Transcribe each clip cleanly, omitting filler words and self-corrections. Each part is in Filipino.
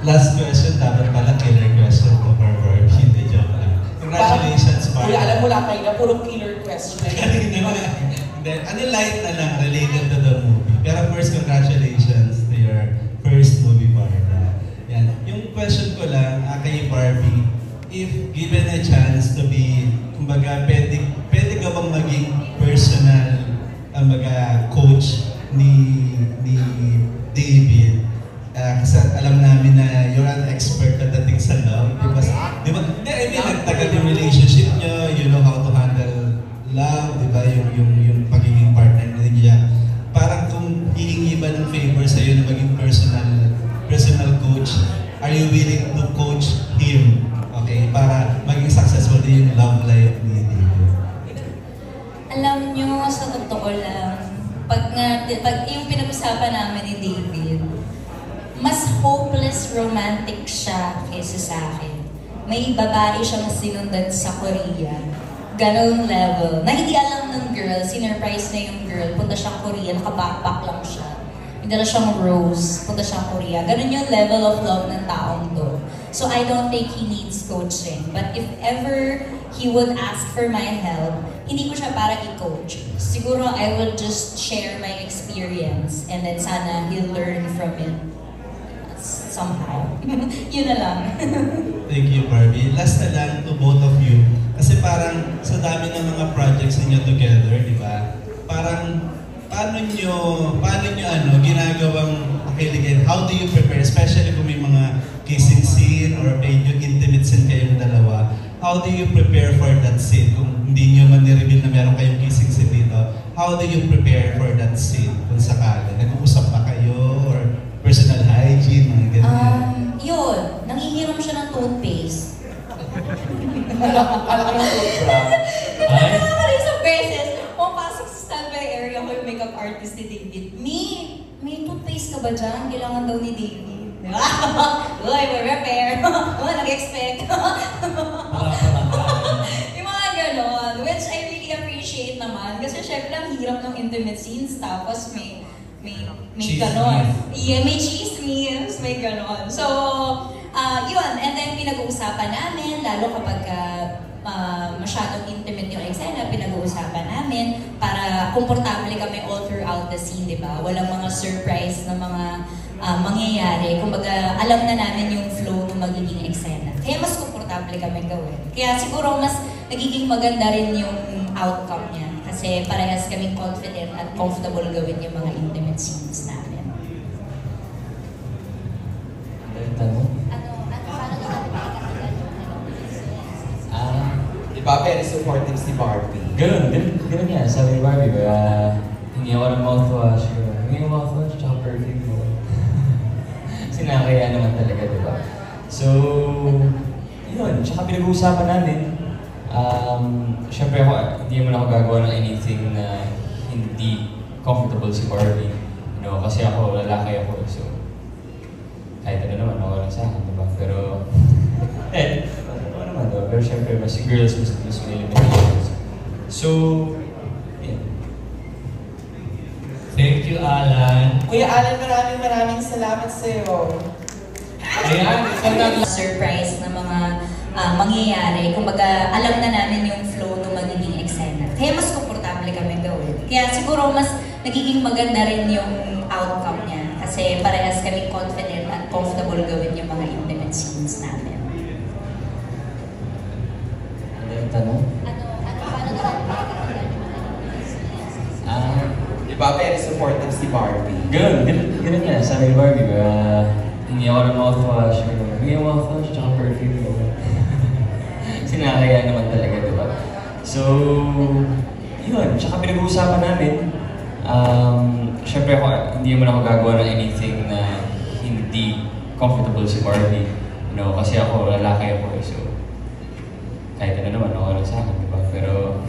last question, dapat pala killer question to for Barbie. Hindi, joke lang. Congratulations, Barbie. Kuya, alam mo lang kayo na puro killer question. Hindi, ano light na lang related to the movie. Pero first, congratulations to your first movie, Barbie. Yan. Yung question ko lang kay Barbie, if given a chance to be, kumbaga, pwede ka bang maging personal coach ni David? Kasi alam namin na you're an expert pagdating sa love. Di ba? Nagtagal yung relationship nyo, you know how to handle love, di ba? Yung pagiging partner niya. Parang kung hihingi ba ng favor sa'yo na maging personal coach, are you willing to coach him? Okay? Para maging successful din yung love life ni David. Alam nyo, sa totoo lang, pag yung pinag-usapan namin ni David, mas hopeless romantic siya kaysa sa akin. May babae siyang sinundan sa Korea. Ganong level. Na hindi alam ng girl, sinurprise na yung girl, punta siyang Korea, naka-backpack lang siya. Hindi na siyang rose, punta siyang Korea. Ganon yung level of love ng taong to. So I don't think he needs coaching. But if ever he would ask for my help, hindi ko siya para i-coach. Siguro I will just share my experience and then sana he'll learn from it. Somehow. Yun na lang. Thank you, Barbie. Last na lang to both of you. Kasi parang sa dami ng mga projects niyo together, di ba? Parang paano nyo ginagawang pakiligan? How do you prepare? Especially kung may mga kissing scene or medyo intimate scene kayong dalawa. How do you prepare for that scene? Kung hindi nyo man ni-reveal na meron kayong kissing scene dito, how do you prepare for that scene? Kung sakali, nag-uusap pa kayo or personal hygiene, mga ganyan. Yun, nangihiram siya ng toothpaste. Alam mo yung toothbrush? Isang beses, pumapasok sa standby area ko yung makeup artist ni David. May toothpaste ka ba dyan? Kailangan daw ni David. Uy, may repair. Nag-expect. Yung mga ganon, which I really appreciate naman. Kasi syempre, ang hirap ng intimate scenes, tapos may ganon. Yeah, may chismis, may ganon. So, yun. And then, pinag-uusapan namin, lalo kapag masyadong intimate yung eksena, pinag-uusapan namin para komportable kami all throughout the scene, di ba? Walang mga surprise na mga mangyayari. Kumbaga, alam na namin yung flow ng magiging eksena. Kaya mas komportable kami gawin. Kaya siguro mas nagiging maganda rin yung outcome niya. Kasi parehas kaming confident at comfortable gawin yung mga intimate scenes namin. Di ba, very supportive si Barbie? Ganun yan. Sabi ni Barbie, hindi ako ng mouthwash. Hindi yung mouthwash, tsaka perfume mo. Sinakaya naman talaga, di ba? So, yun. Tsaka pinag-uusapan namin. Siyempre hindi naman ako gagawa ng anything na hindi comfortable si Barbie. You know, kasi ako, lalaki ako. So, kahit ano naman, ako lang sa akin, diba? Pero, ano naman, diba? Pero siyempre, mas girls, mas may limitations. So, yeah. Thank you, Alan. Kuya Alan, maraming salamat sa'yo. Ayan, Surprise na mga mangyayari. Kumbaga, alam na namin yung flow ng magiging eksena. Kaya mas komportable kami gawin. Kaya siguro mas nagiging maganda rin yung outcome niya. Kasi parehas kami confident at comfortable gawin yung mga intimate scenes namin. Ano yung tanong? Di ba, very supportive si Barbie? Ganun yan. Sabi ni Barbie, hindi ako ng mouthwash. Hindi yung mouthwash, tsaka perfume mo. Sinakaya naman talaga, di ba? So, yun. Tsaka pinag-uusapan namin. Siyempre hindi naman ako gagawa ng anything na hindi comfortable si Barbie. You know, kasi ako, lalaki ako. So, kahit ano naman, ako lang sa akin, di ba? Pero,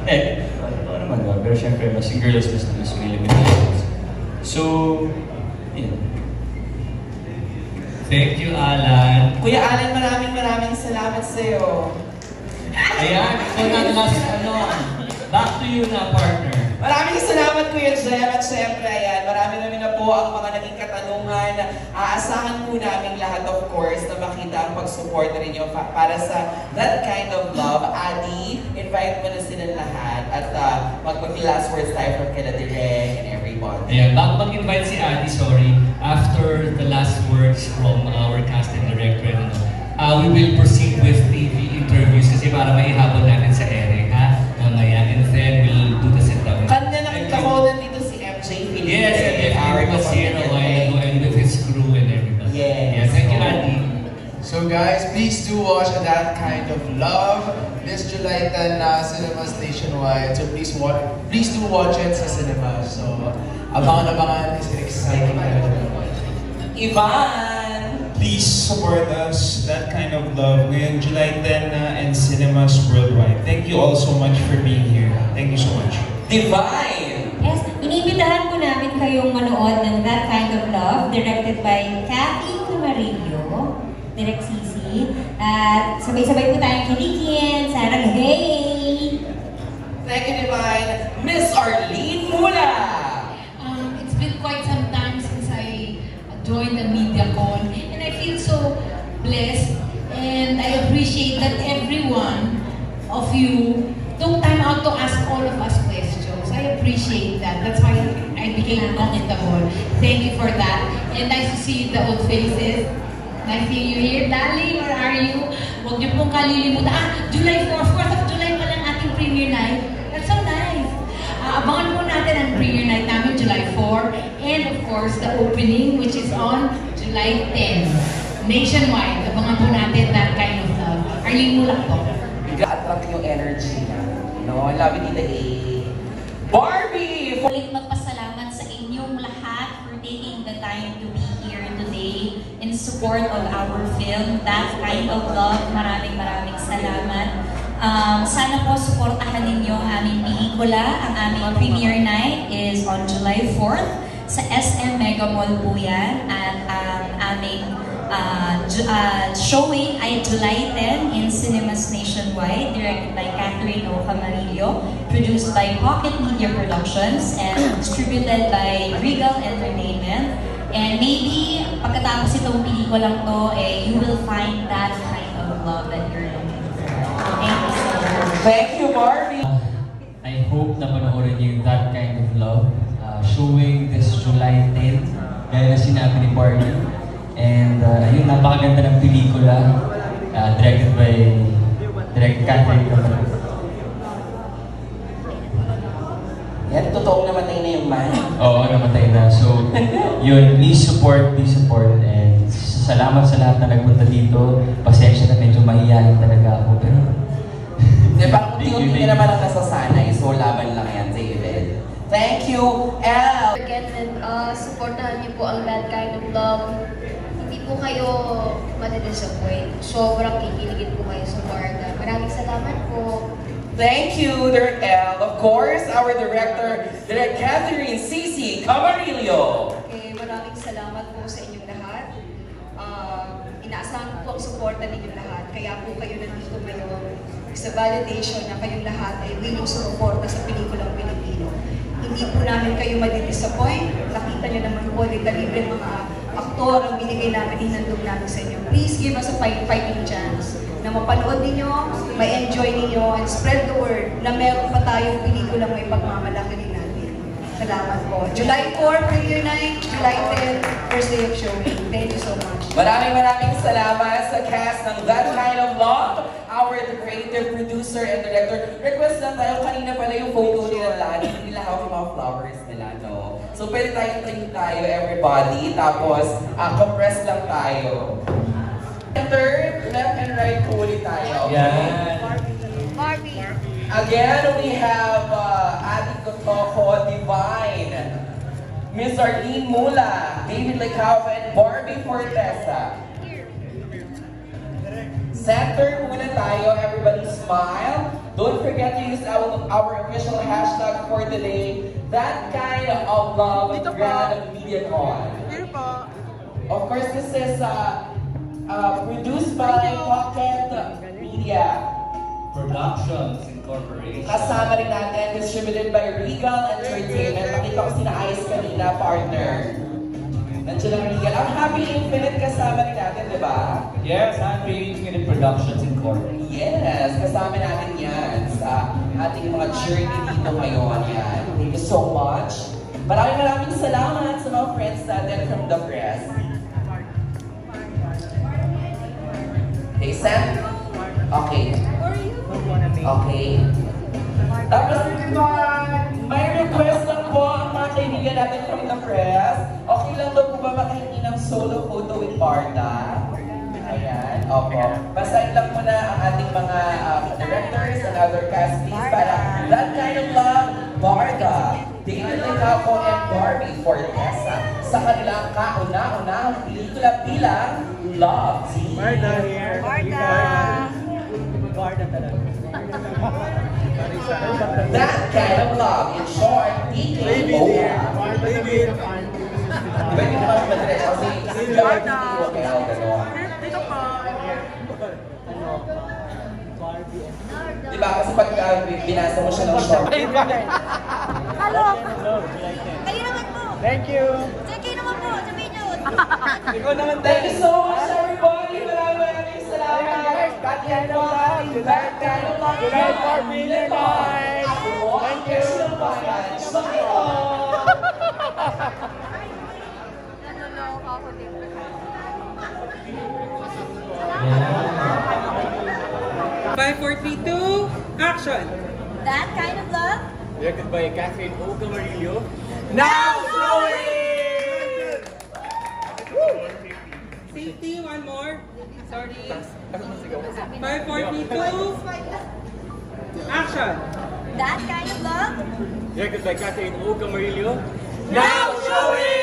ano naman, diba? Pero siyempre, mas girls, mas may limitations. So, yun. Thank you, Alan. Kuya Alan, maraming salamat sa'yo. Ayan, so na last, back to you na, partner. Maraming salamat Kuya Jem at syempre, ayan, marami na po ang mga naging katanungan everyone. Aasahan po namin lahat, of course, na makita ang pag-support na ninyo para sa That Kind of Love. Adi, invite mo na sila lahat at mag-last words tayo from kila Direk and everyone. Ayan, bago mag-invite si Adi, sorry, after the last words from our cast and director, we will proceed with TV interviews kasi para maihabol natin sa Eric, ha? Mamaya, and then we'll do the sit-down. Kanya nakita-call dito si MJ Felipe. Yes, and Eric was here a while ago and with his crew and everybody. Yes. Thank you, Adi. So guys, please do watch That Kind of Love this July 10 cinemas nationwide. So please do watch it sa cinema. So abangan-abangan, is exciting. Ivan! Please support us, That Kind of Love, ngayon July 10 na and cinemas worldwide. Thank you all so much for being here. Thank you so much. Divine! Yes, iniimbitahan po namin kayong manood ng That Kind of Love, directed by Cathy Camarillo, Direk Sisi. At sabay-sabay po tayong kiligin, sarang hey! Thank you, Divine. Miss Arlene Mula! It's been quite some time since I joined the MediaCon, and I feel so blessed, and I appreciate that everyone of you took time out to ask all of us questions. I appreciate that. That's why I became comfortable. Thank you for that. And nice to see the old faces. Nice seeing you here. Darling, where are you? Huwag niyo pong kalilimutan. July 4, 4th of July pa lang ating premiere night. That's so nice. Abangan po natin ang premiere night namin, July 4. And of course, the opening, which is on July 10. Nationwide. Abangan po natin That Kind of Love. Arlene Mulak po. Attract yung energy niya. No, I love it in the A. Barbie! Ulit magpasalamat sa inyong lahat for taking the time to be here today in support of our film, That Kind of Love. Maraming salamat. Sana po suportahan ninyo ang aming pelikula. Ang aming premiere night is on July 4th sa SM Mega Mall po yan. At aming showing ay July 10 in cinemas nationwide, directed by Catherine O. Camarillo, produced by Pocket Media Productions, and distributed by Regal Entertainment. And maybe, pagkatapos itong pelikulang to, you will find that kind of love that you're looking for. Thank you so much. Thank you, Barbie! I hope na panoorin niyo yung That Kind of Love, showing this July 10, gaya na sinabi ni Barbie. And ayun, napakaganda ng pelikula, directed by Catherine Camarillo. Yan, totoong namatay na yung man. Oo, namatay na. So, yun, please support, and salamat sa lahat na nagpunta dito. Pasensya na medyo mahihayin talaga ako, pero... Parang unti-unti na naman ang nasasanay, so laban lang yan, David. Thank you, Elle! Forget and supportahan niyo po ang That Kind of Love. Hindi po kayo madidisappoint. Sobrang kikiligin po kayo sa Barda. Maraming salamat po. Thank you, Direk Elle. Of course, our director, Direk Catherine Cici Camarillo. Okay, maraming salamat po sa inyong lahat. Inaasahan po ang suporta ninyong lahat. Kaya po kayo nandito ngayon sa validation na kayong lahat ay willing sumuporta sa pelikulang Pilipino. Hindi po namin kayo madidisappoint. Nakita niyo naman po, libre mga aktor ang binigay namin, hinandog namin sa inyo. Please give us a fighting chance na mapanood ninyo, may enjoy ninyo, and spread the word na meron pa tayong pelikulang may pagmamalaki din natin. Salamat po. July 4, premiere night. July 10, first day of showing. Thank you so much. Maraming salamat sa cast ng That Kind of Love, our creative producer and director. Request lang tayo, kanina pala yung photo nila, hindi nila hawak yung mga flowers nila, no? So pwede tayo, everybody, tapos compress lang tayo. Third, left and right po ulit tayo. Yan. Barbie. Again, we have Adi Cotoco, Divine, Miss Arlene Mula, David Lecava, and Barbie Fortesa. Center muna tayo, everybody smile. Don't forget to use our official hashtag for today, That Kind of Love Grand MediaCon. Of course, this is produced by Pocket Media Productions Incorporated. Kasama rin natin, distributed by Regal Entertainment. Nakita ko sina Ice kanina, partner. Nandiyan ang legal. Ang Happy Infinite kasama rin natin, di ba? Yes, Happy Infinite Productions Incorporated. Yes, kasama natin yan sa ating mga journey dito ngayon. Yan. Thank you so much. Maraming salamat sa mga friends natin from the press. Hey, Sam? Okay. Okay. Tapos, may request lang po ang mga kaibigan natin from the press. Okay lang daw po ba makahingi ng solo photo with Barda? Ayan, opo. Basahin lang muna ang ating mga directors and other cast please para That Kind of Love, Barda, David Lecapo and Barbie Fortesa sa kanilang kauna-unahang pelikula bilang Love Team. Barda here. Barda! Barda talaga. That Kind of Love, in short, DK Oya. Baby. Pwede naman madiretso kasi Barda. Okay, ako gano'n. Diba kasi pag binasa mo siya ng short. Halo! Kayo naman po! Thank you. Kayo naman po! Sabihin nyo! Ikaw naman Thank you so much, everybody! Maraming salamat! That Kind of Love! That Kind of Love! July 4 million night! Thank you! Naloloko ako dito. 5, 4, 3, 2, action! That Kind of Love? Directed by Catherine O. Camarillo. Now showing! Safety, one more. Sorry. 5, 4, 3, 2, action! That Kind of Love? Directed by Catherine O. Camarillo. Now showing!